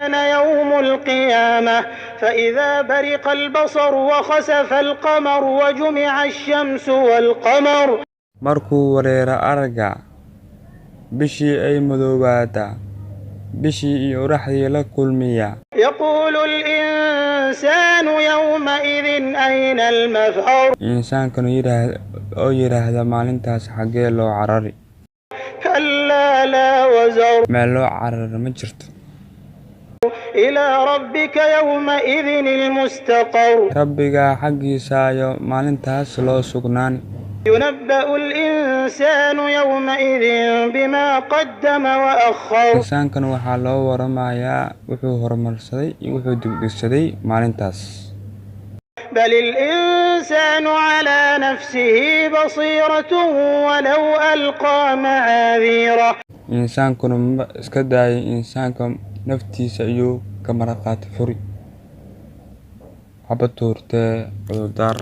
يوم القيامة فإذا برق البصر وخسف القمر وجمع الشمس والقمر markuu wareero aragga bishii ay madoobaata bishii iyo oraxdii la kulmiya يقول الإنسان يومئذ أين المفر insaankanu yidhaahda maalintaas xaggee loo carari كلا لا وزر meel loo carari ma jirto إلى ربك يومئذ المستقر rabbigaa xaggiisa ayo maalintaas loo sugnaan ينبأ الإنسان يومئذ بما قدم وأخر insaankana waxaa loo waramayaa wuxuu horumarsaday iyo wuxuu dibdhigsaday maalintaas بل الإنسان على نفسه بصيرة ولو ألقى معاذيره insaankuna ma iska daayay insaanka naftiisa ayuu ka maraqaati furi haba tuurtee cudurdaar